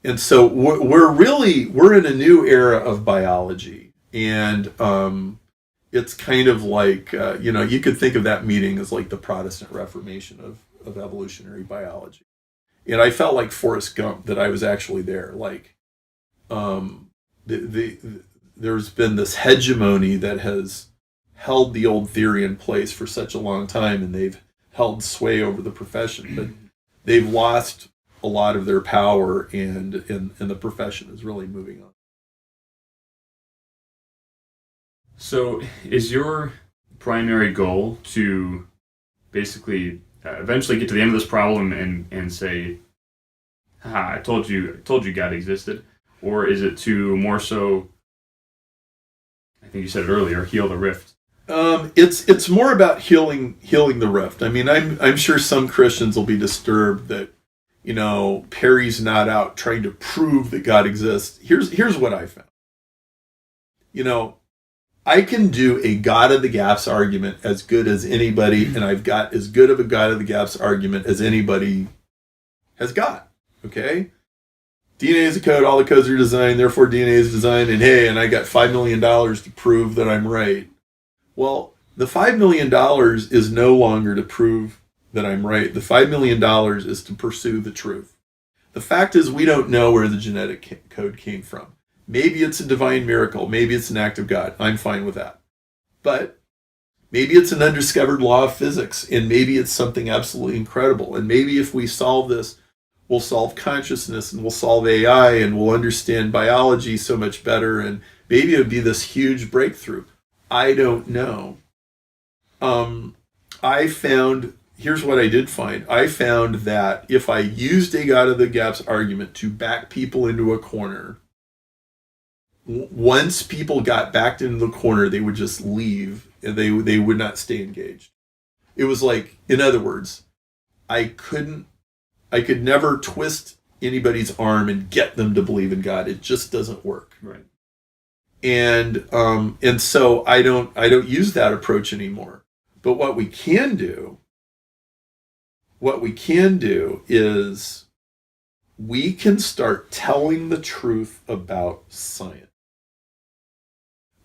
And so we're in a new era of biology, and it's kind of like you could think of that meeting as like the Protestant Reformation of evolutionary biology. And I felt like Forrest Gump, that I was actually there. Like, there's been this hegemony that has held the old theory in place for such a long time, and they've held sway over the profession, but they've lost a lot of their power, and the profession is really moving on. So is your primary goal to basically eventually get to the end of this problem and say, I told you God existed? Or is it to more so, I think you said it earlier, heal the rift? It's more about healing the rift. I mean, I'm sure some Christians will be disturbed that, Perry's not out trying to prove that God exists. Here's what I found. I can do a God of the gaps argument as good as anybody, and I've got as good of a God of the gaps argument as anybody has got. Okay? DNA is a code, all the codes are designed, therefore DNA is designed, and I got $5 million to prove that I'm right. Well, the $5 million is no longer to prove that I'm right. The $5 million is to pursue the truth. The fact is, we don't know where the genetic code came from. Maybe it's a divine miracle. Maybe it's an act of God. I'm fine with that. But maybe it's an undiscovered law of physics, and maybe it's something absolutely incredible. And maybe if we solve this, we'll solve consciousness, and we'll solve AI, and we'll understand biology so much better, and maybe it would be this huge breakthrough. I don't know. Here's what I did find. I found that if I used a God of the gaps argument to back people into a corner, once people got backed into the corner, they would just leave, and they would not stay engaged. It was like, in other words, I could never twist anybody's arm and get them to believe in God. It just doesn't work. Right. And so I don't use that approach anymore. But what we can do is we can start telling the truth about science.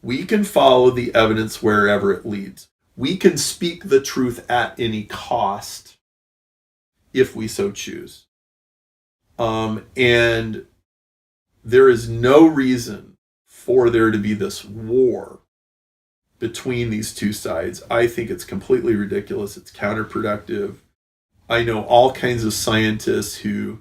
We can follow the evidence wherever it leads. We can speak the truth at any cost if we so choose. And there is no reason for there to be this war between these two sides. I think it's completely ridiculous. It's counterproductive. I know all kinds of scientists who,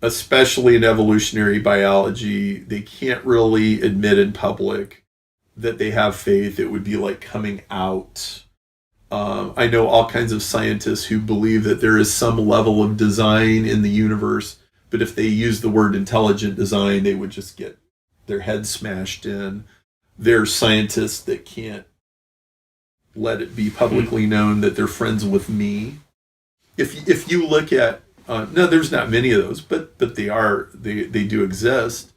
especially in evolutionary biology, they can't really admit in public that they have faith. It would be like coming out. I know all kinds of scientists who believe that there is some level of design in the universe, but if they use the word intelligent design, they would just get their head smashed in. There are scientists that can't let it be publicly known that they're friends with me. If you look at no, there's not many of those, but they do exist.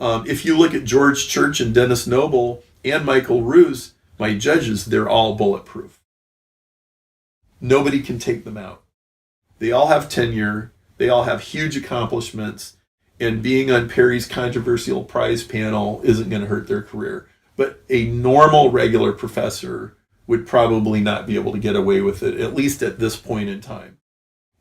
If you look at George Church and Dennis Noble and Michael Ruse, my judges, they're all bulletproof. Nobody can take them out. They all have tenure. They all have huge accomplishments. And being on Perry's controversial prize panel isn't going to hurt their career. But a normal, regular professor would probably not be able to get away with it, at least at this point in time.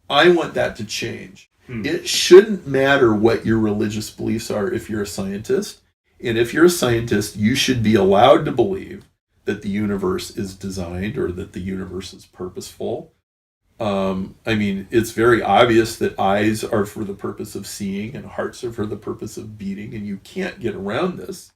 I want that to change. It shouldn't matter what your religious beliefs are if you're a scientist. And if you're a scientist, you should be allowed to believe that the universe is designed or that the universe is purposeful. I mean, it's very obvious that eyes are for the purpose of seeing and hearts are for the purpose of beating, and you can't get around this.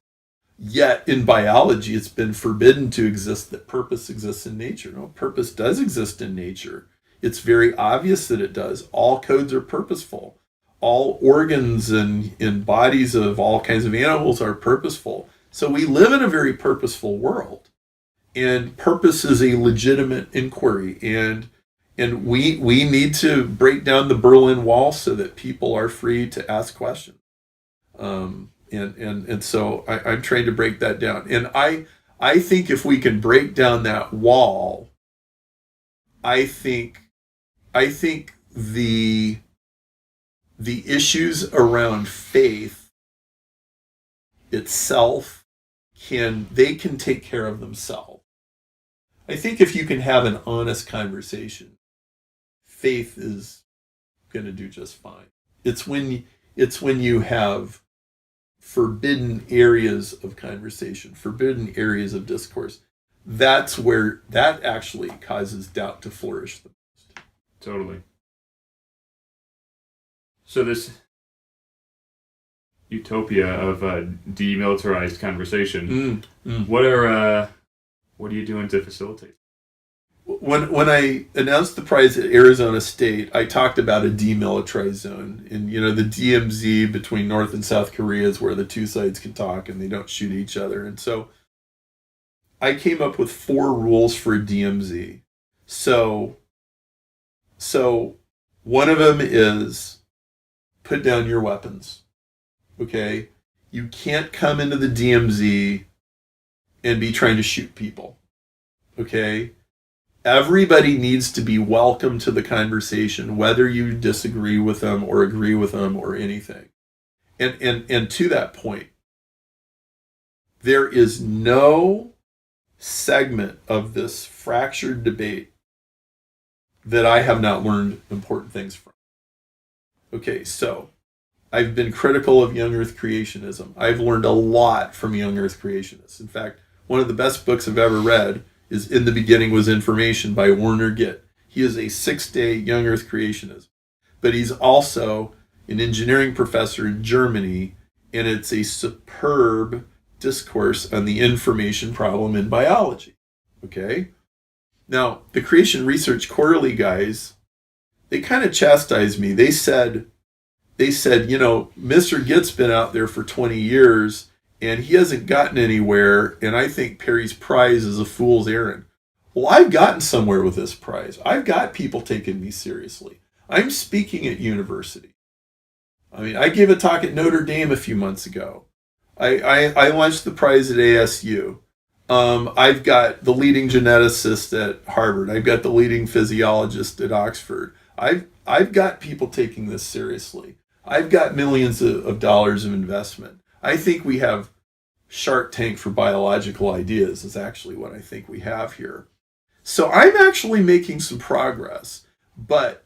Yet in biology, it's been forbidden to exist that purpose exists in nature. No, purpose does exist in nature. It's very obvious that it does. All codes are purposeful. All organs and bodies of all kinds of animals are purposeful. So we live in a very purposeful world. And purpose is a legitimate inquiry. And we need to break down the Berlin Wall so that people are free to ask questions. And so I'm trying to break that down. And I think if we can break down that wall, I think the the issues around faith itself can take care of themselves. I think if you can have an honest conversation, faith is going to do just fine. It's when you have forbidden areas of conversation, forbidden areas of discourse, that's where that actually causes doubt to flourish the most. Totally. So this utopia of demilitarized conversation, what are you doing to facilitate? When I announced the prize at Arizona State, I talked about a demilitarized zone. And, the DMZ between North and South Korea is where the two sides can talk and they don't shoot each other. And so I came up with 4 rules for a DMZ. So one of them is put down your weapons. Okay? You can't come into the DMZ and be trying to shoot people. Okay? Everybody needs to be welcome to the conversation, whether you disagree with them or agree with them or anything. And to that point, there is no segment of this fractured debate that I have not learned important things from. Okay, so I've been critical of young earth creationism. I've learned a lot from young earth creationists. In fact, one of the best books I've ever read is In the Beginning Was Information by Werner Gitt. He is a 6-day young earth creationist, but he's also an engineering professor in Germany, and it's a superb discourse on the information problem in biology. Okay? Now, the Creation Research Quarterly guys, they kind of chastised me. They said, Mr. Gitt's been out there for 20 years and he hasn't gotten anywhere, and I think Perry's prize is a fool's errand. Well, I've gotten somewhere with this prize. I've got people taking me seriously. I'm speaking at university. I mean, I gave a talk at Notre Dame a few months ago. I launched the prize at ASU. I've got the leading geneticist at Harvard. I've got the leading physiologist at Oxford. I've got people taking this seriously. I've got millions of dollars of investment. I think we have Shark Tank for biological ideas is actually what I think we have here. So I'm actually making some progress, but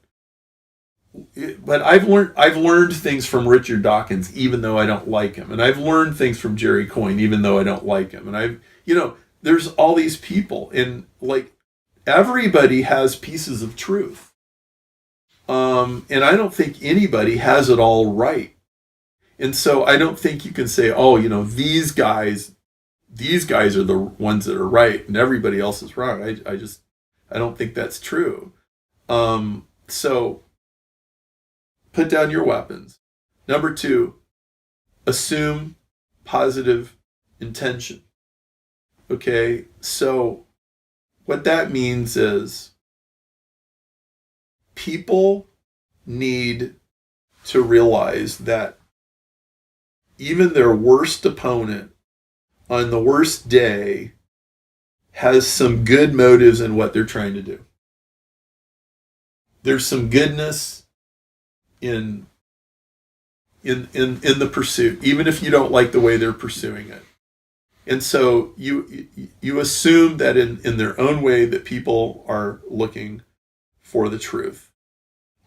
I've learned things from Richard Dawkins, even though I don't like him, and I've learned things from Jerry Coyne, even though I don't like him, and there's all these people, and like everybody has pieces of truth, and I don't think anybody has it all right. And so I don't think you can say, these guys are the ones that are right and everybody else is wrong. I don't think that's true. So put down your weapons. Number 2, assume positive intention. Okay, so what that means is people need to realize that even their worst opponent on the worst day has some good motives in what they're trying to do. There's some goodness in the pursuit, even if you don't like the way they're pursuing it. And so you assume that in their own way that people are looking for the truth.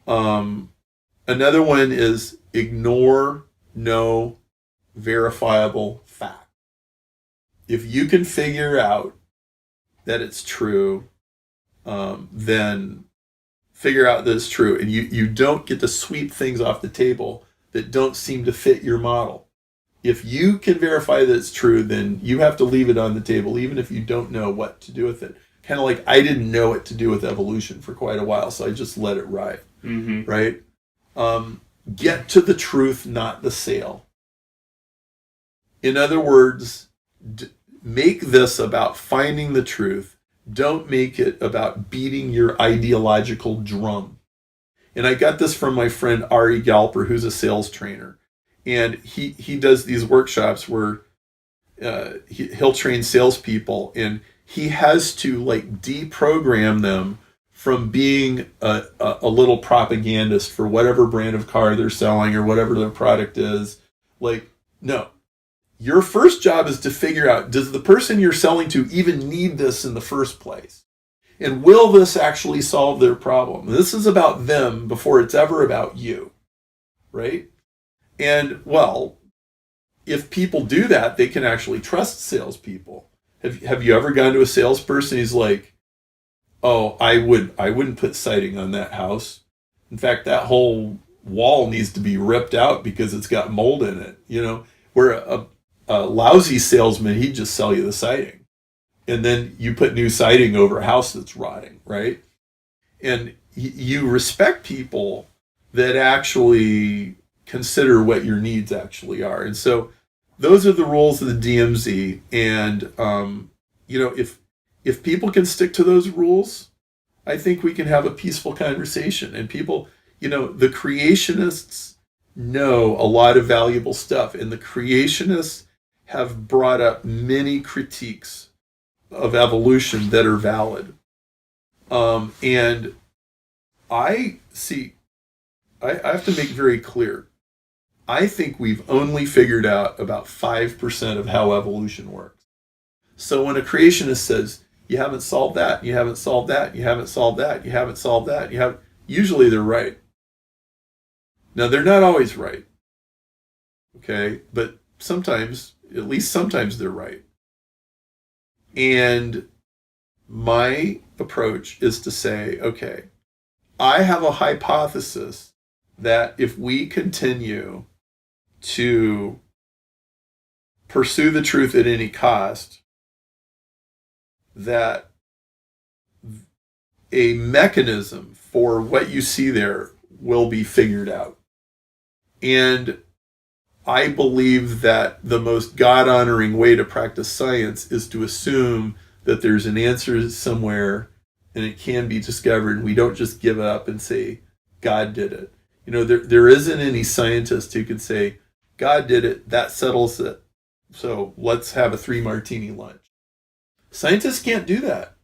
Another one is ignore no verifiable fact. If you can figure out that it's true, then figure out that it's true. And you don't get to sweep things off the table that don't seem to fit your model. If you can verify that it's true, then you have to leave it on the table, even if you don't know what to do with it. Kind of like I didn't know what to do with evolution for quite a while, so I just let it ride. Mm-hmm. Right? Get to the truth, not the sale. In other words, make this about finding the truth. Don't make it about beating your ideological drum. And I got this from my friend Ari Galper, who's a sales trainer. And he does these workshops where he'll train salespeople, and he has to deprogram them from being a little propagandist for whatever brand of car they're selling or whatever their product is. Like, no. Your first job is to figure out, does the person you're selling to even need this in the first place? And will this actually solve their problem? This is about them before it's ever about you, right? And, well, if people do that, they can actually trust salespeople. Have you ever gone to a salesperson who's like, oh, I wouldn't put siding on that house. In fact, that whole wall needs to be ripped out because it's got mold in it. You know, where a lousy salesman, he'd just sell you the siding. And then you put new siding over a house that's rotting, right? And you respect people that actually consider what your needs actually are. And so those are the rules of the DMZ. And, if people can stick to those rules, I think we can have a peaceful conversation. And people, the creationists know a lot of valuable stuff. And the creationists have brought up many critiques of evolution that are valid. And I have to make very clear, I think we've only figured out about 5% of how evolution works. So when a creationist says, you haven't solved that, you haven't solved that, you haven't solved that, you haven't solved that, usually they're right. Now, they're not always right. Okay? But sometimes, at least sometimes they're right. And my approach is to say, okay, I have a hypothesis that if we continue to pursue the truth at any cost, that a mechanism for what you see there will be figured out. And I believe that the most God-honoring way to practice science is to assume that there's an answer somewhere and it can be discovered, and we don't just give up and say, God did it. There isn't any scientist who can say, God did it, that settles it, so let's have a 3-martini lunch. Scientists can't do that.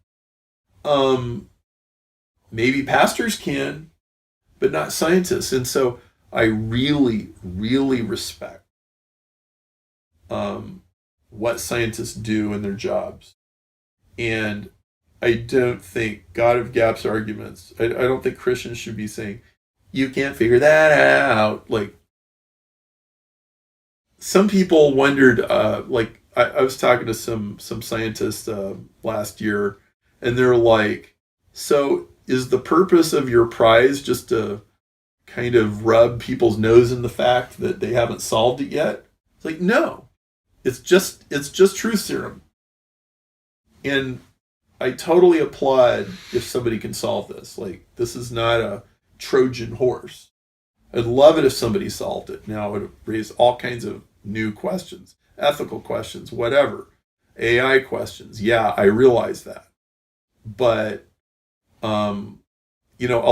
Maybe pastors can, but not scientists. And so I really, really respect what scientists do in their jobs. And I don't think God of Gaps arguments, I don't think Christians should be saying, you can't figure that out. Like, some people wondered, I was talking to some scientists last year, and they're like, so is the purpose of your prize just to kind of rub people's nose in the fact that they haven't solved it yet? It's like, no, it's just truth serum. And I totally applaud if somebody can solve this. Like, this is not a Trojan horse. I'd love it if somebody solved it. Now, it would raise all kinds of new questions, ethical questions, whatever, AI questions. Yeah, I realize that. But, a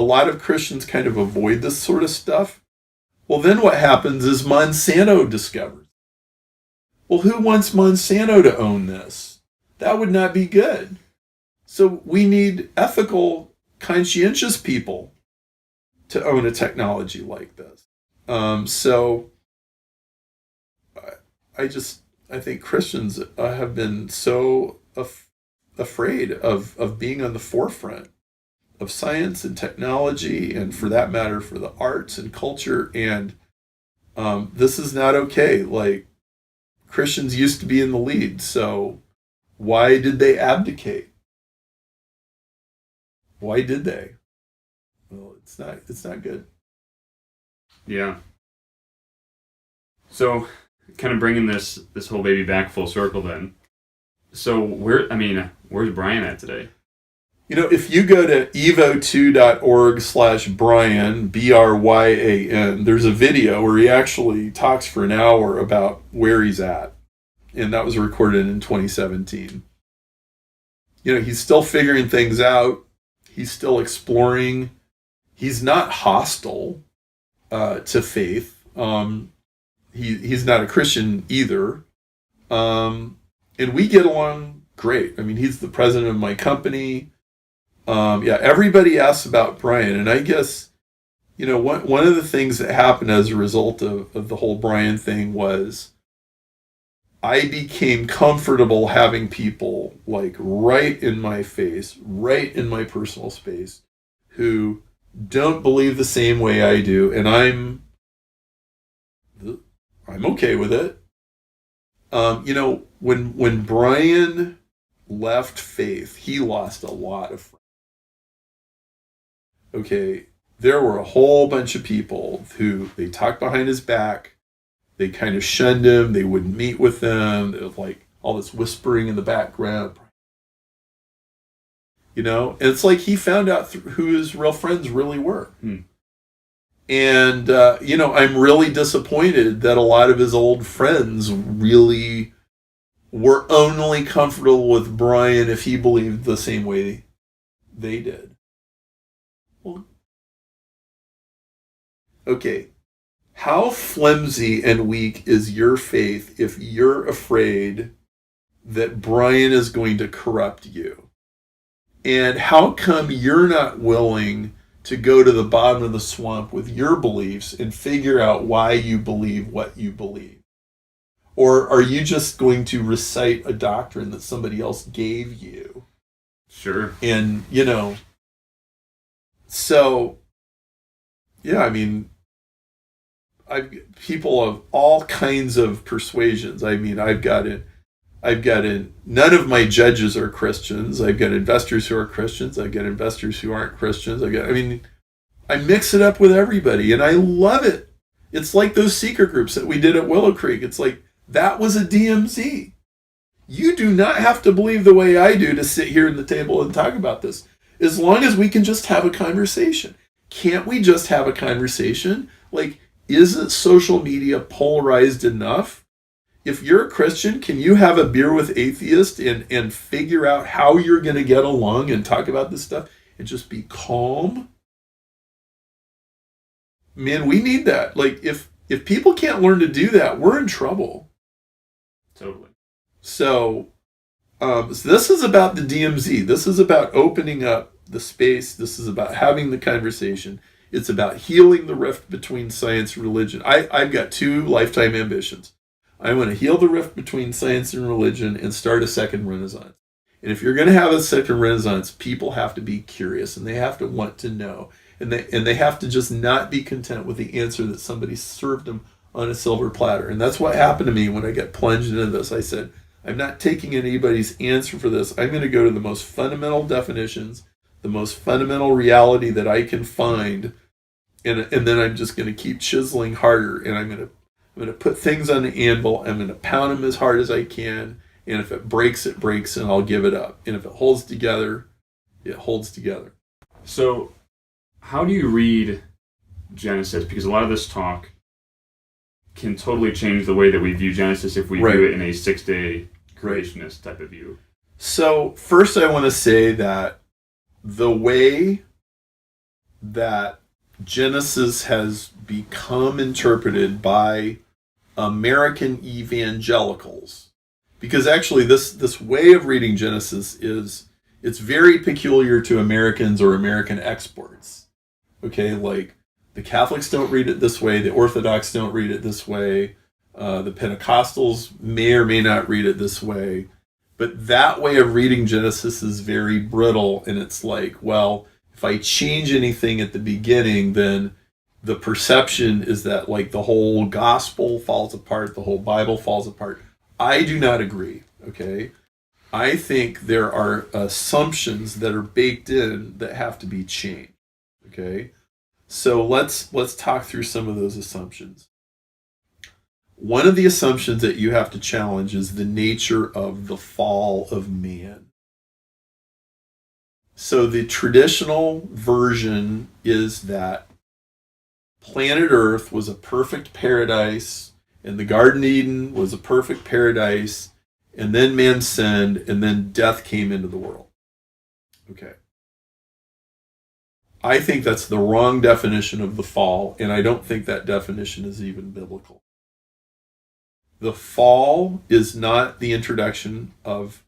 lot of Christians kind of avoid this sort of stuff. Well, then what happens is Monsanto discovers. Well, who wants Monsanto to own this? That would not be good. So we need ethical, conscientious people to own a technology like this. I think Christians have been so afraid of being on the forefront of science and technology, and for that matter, for the arts and culture. And this is not okay. Like, Christians used to be in the lead. So why did they abdicate? Why did they? Well, it's not good. Yeah. So, kind of bringing this whole baby back full circle then. So where's Brian at today? If you go to evo2.org/Brian, Bryan, there's a video where he actually talks for an hour about where he's at. And that was recorded in 2017. He's still figuring things out. He's still exploring. He's not hostile to faith. He's not a Christian either. And we get along great. I mean, he's the president of my company. Everybody asks about Brian, and I guess, one of the things that happened as a result of the whole Brian thing was I became comfortable having people like right in my face, right in my personal space, who don't believe the same way I do, and I'm okay with it. When Brian left faith, he lost a lot of friends. Okay, there were a whole bunch of people who they talked behind his back. They kind of shunned him. They wouldn't meet with them. There was like all this whispering in the background. And it's like he found out who his real friends really were. And, I'm really disappointed that a lot of his old friends really were only comfortable with Brian if he believed the same way they did. Well, okay. How flimsy and weak is your faith if you're afraid that Brian is going to corrupt you? And how come you're not willing to go to the bottom of the swamp with your beliefs and figure out why you believe what you believe? Or are you just going to recite a doctrine that somebody else gave you? Sure. And, so, yeah, I mean, people of all kinds of persuasions. I mean, I've got none of my judges are Christians. I've got investors who are Christians. I've got investors who aren't Christians. I mix it up with everybody, and I love it. It's like those secret groups that we did at Willow Creek. It's like, that was a DMZ. You do not have to believe the way I do to sit here at the table and talk about this. As long as we can just have a conversation. Can't we just have a conversation? Like, isn't social media polarized enough? If you're a Christian, can you have a beer with atheists and figure out how you're going to get along and talk about this stuff and just be calm? Man, we need that. Like, if people can't learn to do that, we're in trouble. Totally. So this is about the DMZ. This is about opening up the space. This is about having the conversation. It's about healing the rift between science and religion. I've got 2 lifetime ambitions. I want to heal the rift between science and religion and start a second renaissance. And if you're going to have a second renaissance, people have to be curious and they have to want to know. And they have to just not be content with the answer that somebody served them on a silver platter. And that's what happened to me when I got plunged into this. I said, I'm not taking anybody's answer for this. I'm going to go to the most fundamental definitions, the most fundamental reality that I can find. And then I'm just going to keep chiseling harder. And I'm going to put things on the anvil. I'm going to pound them as hard as I can. And if it breaks, it breaks, and I'll give it up. And if it holds together, it holds together. So how do you read Genesis? Because a lot of this talk can totally change the way that we view Genesis if we view it in a 6-day creationist type of view. So first I want to say that the way that Genesis has become interpreted by American evangelicals, because actually this way of reading Genesis it's very peculiar to Americans or American exports. Okay, like the Catholics don't read it this way, the Orthodox don't read it this way, the Pentecostals may or may not read it this way, but that way of reading Genesis is very brittle, and it's like, well, if I change anything at the beginning, then the perception is that like the whole gospel falls apart, the whole Bible falls apart. I do not agree, okay? I think there are assumptions that are baked in that have to be changed, okay? So let's talk through some of those assumptions. One of the assumptions that you have to challenge is the nature of the fall of man. So the traditional version is that planet Earth was a perfect paradise, and the Garden of Eden was a perfect paradise, and then man sinned, and then death came into the world. Okay. I think that's the wrong definition of the fall, and I don't think that definition is even biblical. The fall is not the introduction of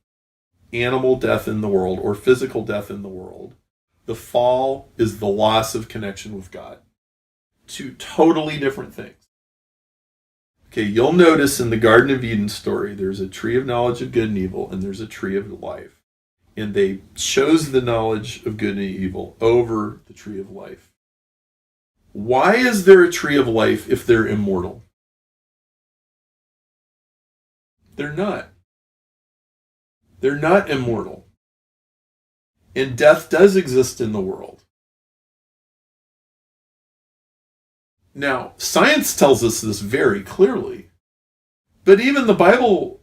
animal death in the world or physical death in the world. The fall is the loss of connection with God. Two totally different things. Okay, you'll notice in the Garden of Eden story, there's a tree of knowledge of good and evil, and there's a tree of life. And they chose the knowledge of good and evil over the tree of life. Why is there a tree of life if they're immortal? They're not. They're not immortal. And death does exist in the world. Now, science tells us this very clearly. But even the Bible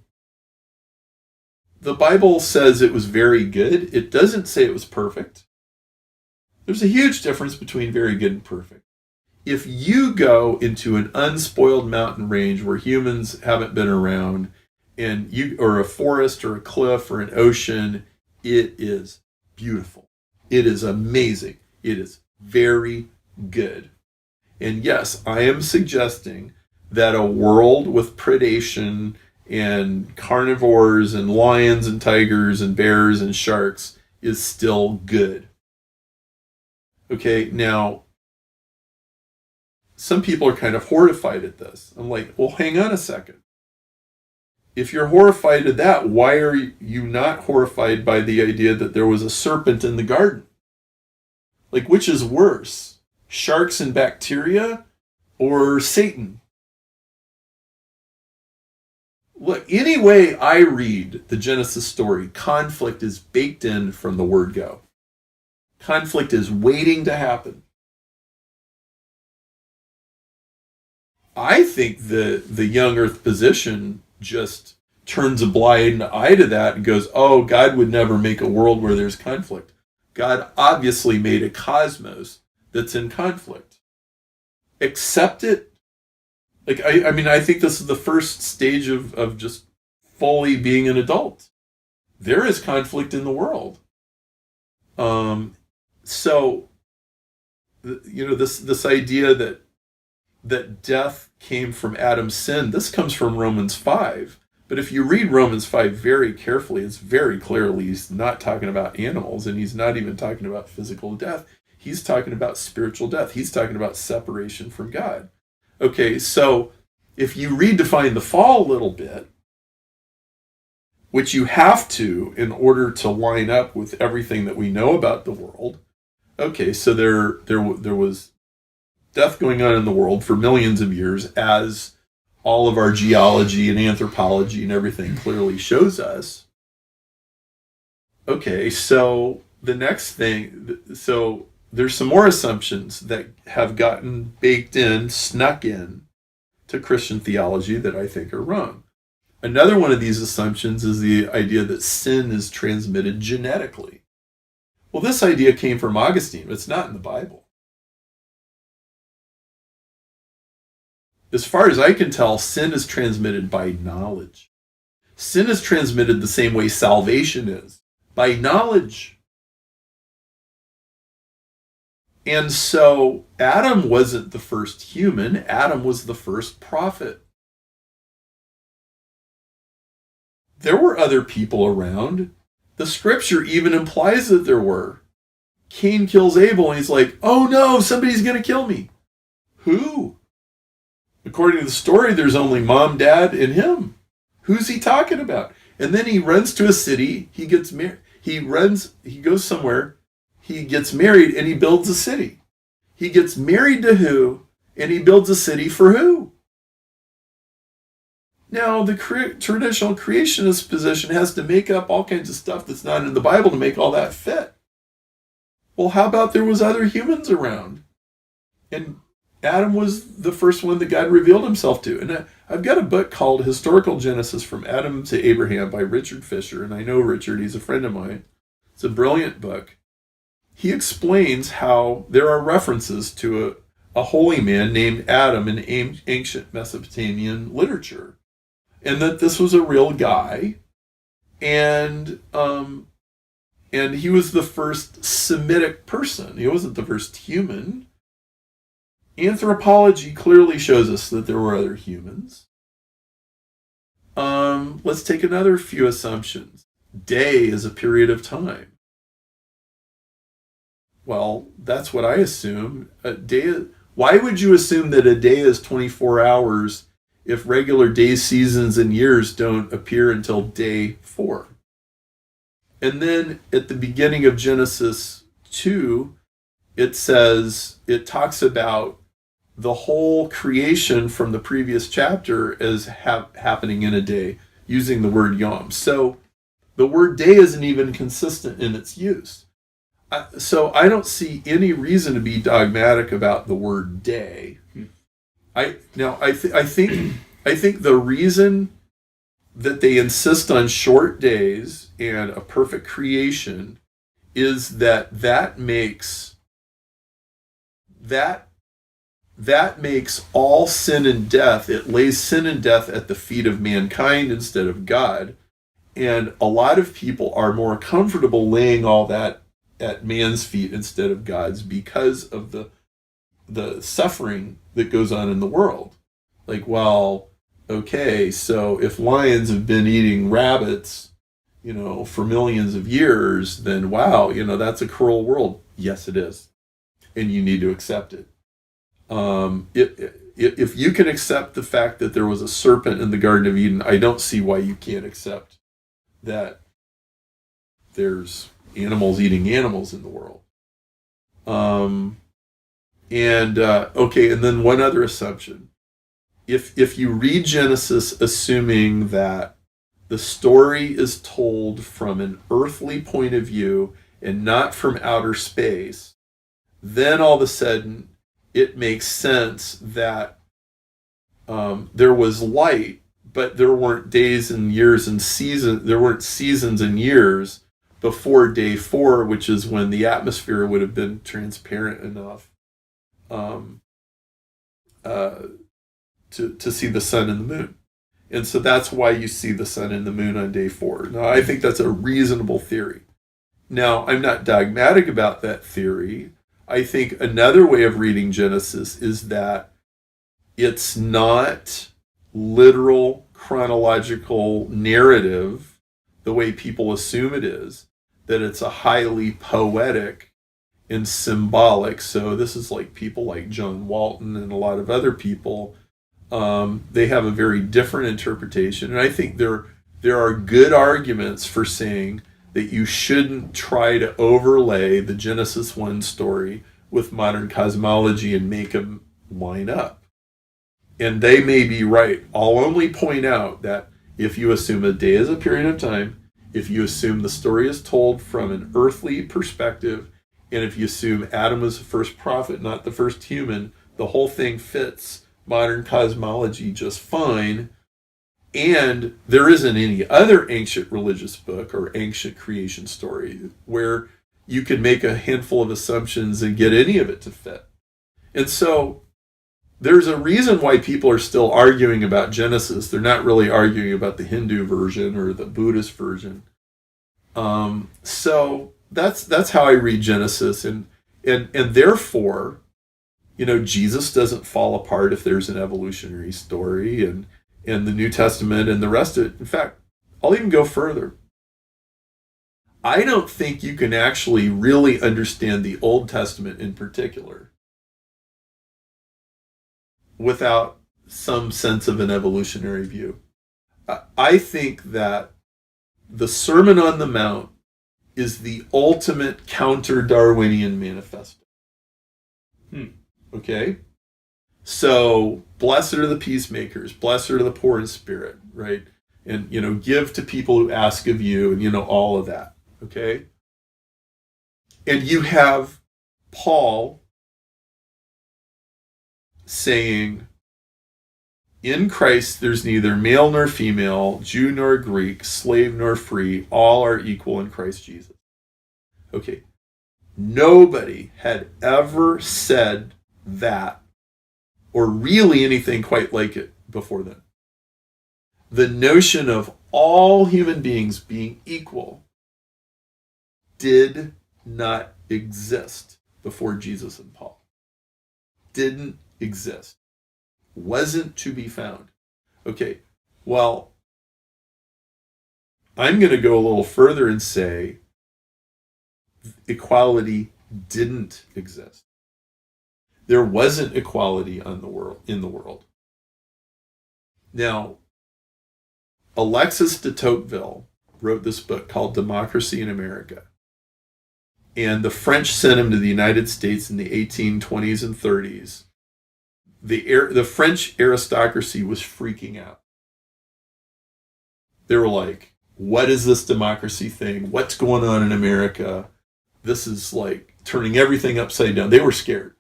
says it was very good. It doesn't say it was perfect. There's a huge difference between very good and perfect. If you go into an unspoiled mountain range where humans haven't been around, or a forest or a cliff or an ocean, it is beautiful. It is amazing. It is very good. And yes, I am suggesting that a world with predation and carnivores and lions and tigers and bears and sharks is still good. Okay, now, some people are kind of horrified at this. I'm like, well, hang on a second. If you're horrified at that, why are you not horrified by the idea that there was a serpent in the garden? Like, which is worse? Sharks and bacteria or Satan? Look, any way I read the Genesis story, conflict is baked in from the word go. Conflict is waiting to happen. I think the young earth position just turns a blind eye to that and goes, oh, God would never make a world where there's conflict. God obviously made a cosmos that's in conflict. Accept it. Like, I mean, I think this is the first stage of just fully being an adult. There is conflict in the world. So, you know, this idea that death came from Adam's sin, this comes from Romans 5. But if you read Romans 5 very carefully, it's very clearly he's not talking about animals, and he's not even talking about physical death. He's talking about spiritual death. He's talking about separation from God. Okay, so if you redefine the fall a little bit, which you have to in order to line up with everything that we know about the world, okay, so there was death going on in the world for millions of years, as all of our geology and anthropology and everything clearly shows us. Okay, so the next thing, so there's some more assumptions that have gotten baked in, snuck in to Christian theology that I think are wrong. Another one of these assumptions is the idea that sin is transmitted genetically. Well, this idea came from Augustine, but it's not in the Bible. As far as I can tell, sin is transmitted by knowledge. Sin is transmitted the same way salvation is, by knowledge. And so Adam wasn't the first human. Adam was the first prophet. There were other people around. The scripture even implies that there were. Cain kills Abel and he's like, oh no, somebody's going to kill me. Who? According to the story, there's only mom, dad, and him. Who's he talking about? And then he runs to a city. He gets married. He goes somewhere. He gets married and he builds a city. He gets married to who? And he builds a city for who? Now, the traditional creationist position has to make up all kinds of stuff that's not in the Bible to make all that fit. Well, how about there was other humans around? And Adam was the first one that God revealed himself to. And I've got a book called Historical Genesis from Adam to Abraham by Richard Fisher. And I know Richard, he's a friend of mine. It's a brilliant book. He explains how there are references to a holy man named Adam in ancient Mesopotamian literature. And that this was a real guy. And he was the first Semitic person. He wasn't the first human. Anthropology clearly shows us that there were other humans. Let's take another few assumptions. Day is a period of time. Well, that's what I assume. A day. Why would you assume that a day is 24 hours if regular days, seasons, and years don't appear until day 4? And then at the beginning of Genesis 2, it talks about the whole creation from the previous chapter as happening in a day, using the word yom. So the word day isn't even consistent in its use. So I don't see any reason to be dogmatic about the word day. I think the reason that they insist on short days and a perfect creation is that makes all sin and death. It lays sin and death at the feet of mankind instead of God. And a lot of people are more comfortable laying all that at man's feet instead of God's because of the suffering that goes on in the world. Like, well, okay, so if lions have been eating rabbits, for millions of years, then wow, that's a cruel world. Yes, it is. And you need to accept it. If you can accept the fact that there was a serpent in the Garden of Eden, I don't see why you can't accept that there's animals eating animals in the world. Okay, and then one other assumption. If you read Genesis assuming that the story is told from an earthly point of view and not from outer space, then all of a sudden it makes sense that there was light, but there weren't days and years and seasons. There weren't seasons and years before day 4, which is when the atmosphere would have been transparent enough to see the sun and the moon. And so that's why you see the sun and the moon on day 4. Now, I think that's a reasonable theory. Now, I'm not dogmatic about that theory. I think another way of reading Genesis is that it's not literal chronological narrative the way people assume it is, that it's a highly poetic and symbolic. So this is like people like John Walton and a lot of other people. They have a very different interpretation. And I think there are good arguments for saying that you shouldn't try to overlay the Genesis 1 story with modern cosmology and make them line up. And they may be right. I'll only point out that if you assume a day is a period of time, if you assume the story is told from an earthly perspective, and if you assume Adam was the first prophet, not the first human, the whole thing fits modern cosmology just fine. And there isn't any other ancient religious book or ancient creation story where you can make a handful of assumptions and get any of it to fit. And so there's a reason why people are still arguing about Genesis. They're not really arguing about the Hindu version or the Buddhist version. So that's how I read Genesis, and therefore, Jesus doesn't fall apart if there's an evolutionary story, and the New Testament and the rest of it. In fact, I'll even go further. I don't think you can actually really understand the Old Testament in particular without some sense of an evolutionary view. I think that the Sermon on the Mount is the ultimate counter-Darwinian manifesto. Okay? So, blessed are the peacemakers, blessed are the poor in spirit, right? And, give to people who ask of you, and, all of that. Okay? And you have Paul saying, in Christ there's neither male nor female, Jew nor Greek, slave nor free, all are equal in Christ Jesus. Okay. Nobody had ever said that, or really anything quite like it before then. The notion of all human beings being equal did not exist before Jesus and Paul. Didn't exist. Wasn't to be found. Okay, well, I'm going to go a little further and say equality didn't exist. There wasn't equality in the world. Now, Alexis de Tocqueville wrote this book called Democracy in America. And the French sent him to the United States in the 1820s and 30s. The French aristocracy was freaking out. They were like, what is this democracy thing? What's going on in America? This is like turning everything upside down. They were scared.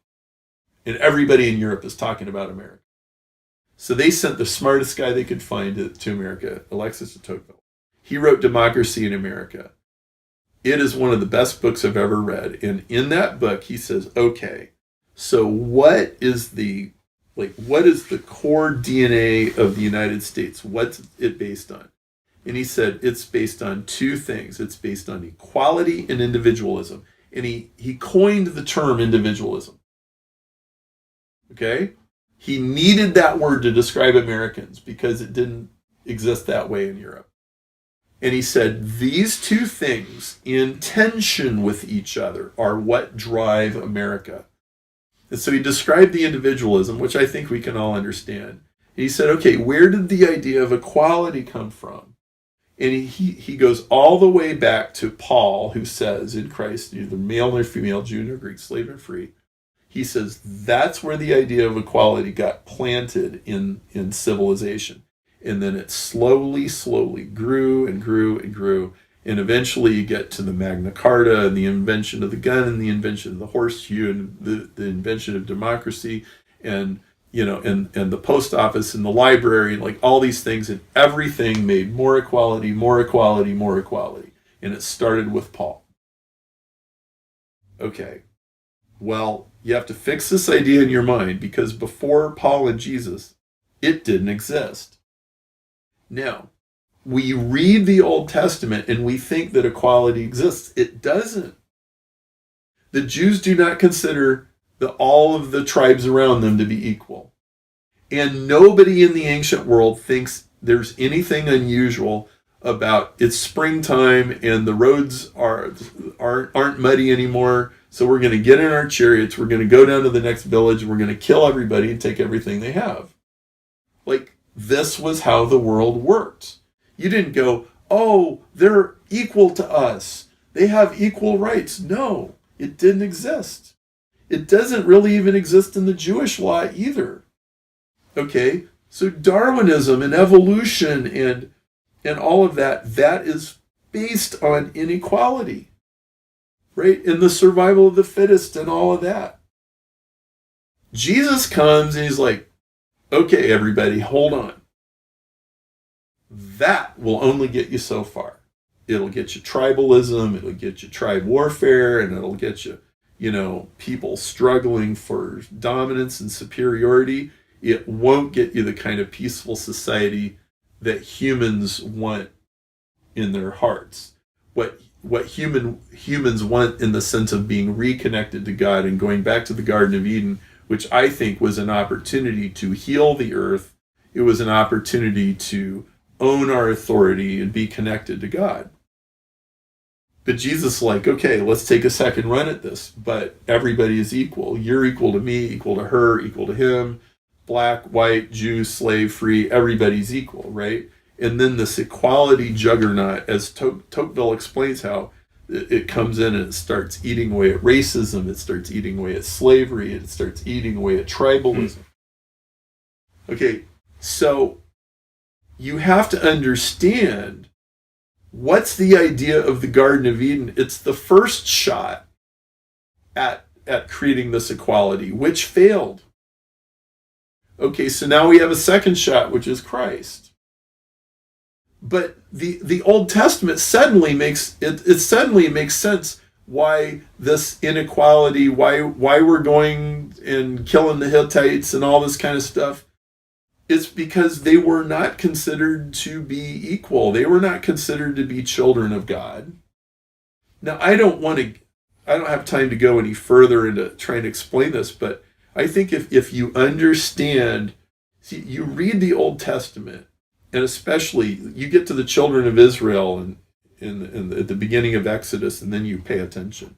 And everybody in Europe is talking about America. So they sent the smartest guy they could find to America, Alexis de Tocqueville. He wrote Democracy in America. It is one of the best books I've ever read. And in that book, he says, okay, so what is the core DNA of the United States? What's it based on? And he said, it's based on two things. It's based on equality and individualism. And he coined the term individualism. Okay? He needed that word to describe Americans because it didn't exist that way in Europe. And he said, these two things in tension with each other are what drive America. And so he described the individualism, which I think we can all understand. And he said, okay, where did the idea of equality come from? And he goes all the way back to Paul, who says in Christ, neither male nor female, Jew nor Greek, slave nor free. He says that's where the idea of equality got planted in civilization. And then it slowly grew and grew and grew. And eventually you get to the Magna Carta and the invention of the gun and the invention of the horseshoe and the invention of democracy and and the post office and the library and like all these things, and everything made more equality, more equality, more equality. And it started with Paul. Okay. Well, you have to fix this idea in your mind because before Paul and Jesus, it didn't exist. Now, we read the Old Testament and we think that equality exists. It doesn't. The Jews do not consider all of the tribes around them to be equal. And nobody in the ancient world thinks there's anything unusual about it's springtime and the roads aren't muddy anymore. So we're going to get in our chariots, we're going to go down to the next village, we're going to kill everybody and take everything they have. Like, this was how the world worked. You didn't go, oh, they're equal to us. They have equal rights. No, it didn't exist. It doesn't really even exist in the Jewish law either. Okay, so Darwinism and evolution and all of that is based on inequality, right? And the survival of the fittest and all of that. Jesus comes and he's like, okay, everybody, hold on. That will only get you so far. It'll get you tribalism, it'll get you tribe warfare, and it'll get you, people struggling for dominance and superiority. It won't get you the kind of peaceful society that humans want in their hearts. What humans want in the sense of being reconnected to God and going back to the Garden of Eden, which I think was an opportunity to heal the earth. It was an opportunity to own our authority and be connected to God. But Jesus is like, okay, let's take a second run at this, but everybody is equal. You're equal to me, equal to her, equal to him, black, white, Jew, slave, free, everybody's equal, right? And then this equality juggernaut, as Tocqueville explains how it comes in and it starts eating away at racism, it starts eating away at slavery, it starts eating away at tribalism. Okay, so you have to understand what's the idea of the Garden of Eden. It's the first shot at creating this equality, which failed. Okay, so now we have a second shot, which is Christ. But the Old Testament suddenly makes sense why this inequality, why we're going and killing the Hittites and all this kind of stuff. It's because they were not considered to be equal. They were not considered to be children of God. Now, I don't have time to go any further into trying to explain this, but I think if you understand, see, you read the Old Testament, and especially you get to the children of Israel and at the beginning of Exodus, and then you pay attention.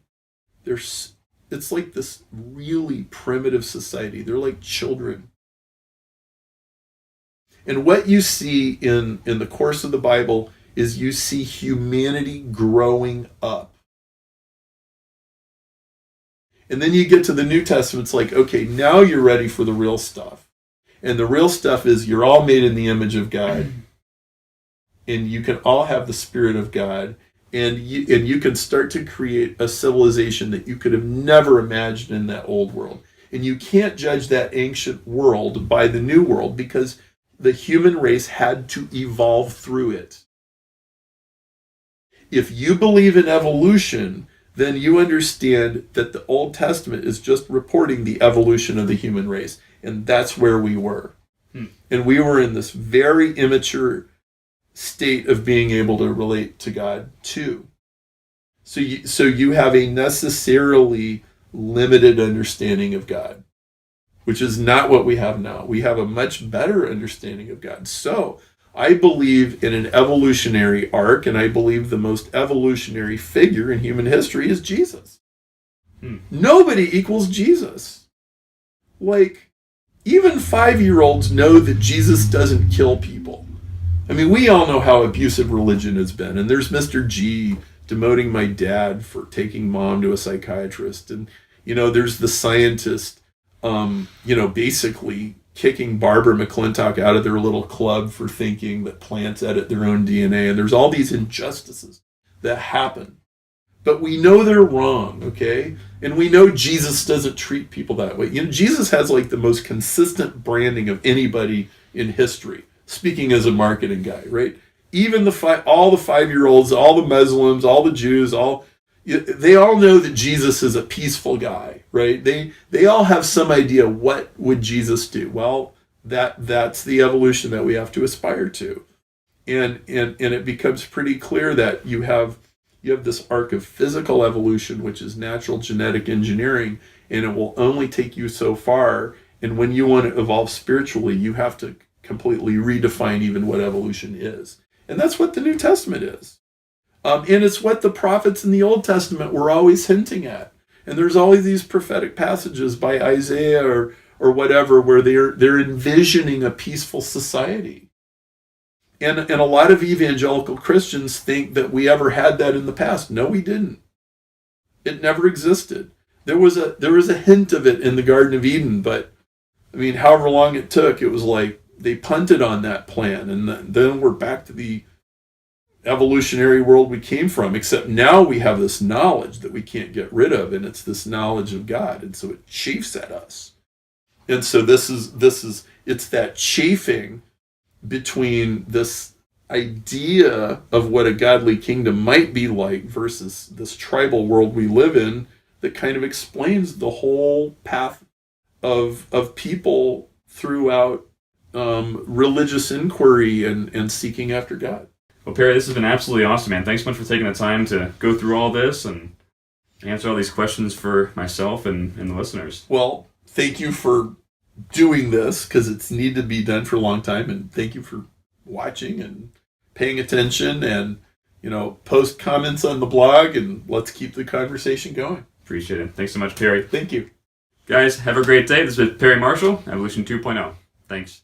it's like this really primitive society. They're like children. And what you see in the course of the Bible is you see humanity growing up. And then you get to the New Testament, it's like, okay, now you're ready for the real stuff. And the real stuff is you're all made in the image of God. And you can all have the Spirit of God. And you can start to create a civilization that you could have never imagined in that old world. And you can't judge that ancient world by the new world because the human race had to evolve through it. If you believe in evolution, then you understand that the Old Testament is just reporting the evolution of the human race. And that's where we were. And we were in this very immature state of being able to relate to God too. So you have a necessarily limited understanding of God, which is not what we have now. We have a much better understanding of God. So I believe in an evolutionary arc, and I believe the most evolutionary figure in human history is Jesus. Nobody equals Jesus. Like, even 5-year-olds know that Jesus doesn't kill people. I mean, we all know how abusive religion has been. And there's Mr. G demoting my dad for taking mom to a psychiatrist. And, there's the scientist, basically kicking Barbara McClintock out of their little club for thinking that plants edit their own DNA. And there's all these injustices that happen. But we know they're wrong, okay? And we know Jesus doesn't treat people that way. Jesus has like the most consistent branding of anybody in history. Speaking as a marketing guy, right? Even all the 5-year-olds, all the Muslims, all the Jews, they all know that Jesus is a peaceful guy, right? They all have some idea what would Jesus do. Well, that's the evolution that we have to aspire to, and it becomes pretty clear that you have this arc of physical evolution, which is natural genetic engineering, and it will only take you so far. And when you want to evolve spiritually, you have to completely redefine even what evolution is. And that's what the New Testament is. And it's what the prophets in the Old Testament were always hinting at. And there's always these prophetic passages by Isaiah or whatever where they're envisioning a peaceful society. And a lot of evangelical Christians think that we ever had that in the past. No, we didn't. It never existed. There was a hint of it in the Garden of Eden, but I mean, however long it took, it was like they punted on that plan, and then we're back to the evolutionary world we came from, except now we have this knowledge that we can't get rid of, and it's this knowledge of God, and so it chafes at us. And so it's that chafing between this idea of what a godly kingdom might be like versus this tribal world we live in that kind of explains the whole path of people throughout religious inquiry and seeking after God. Well, Perry, this has been absolutely awesome, man. Thanks so much for taking the time to go through all this and answer all these questions for myself and the listeners. Well, thank you for doing this, because it's needed to be done for a long time, and thank you for watching and paying attention, and post comments on the blog, and let's keep the conversation going. Appreciate it. Thanks so much, Perry. Thank you. Guys, have a great day. This is Perry Marshall, Evolution 2.0. Thanks.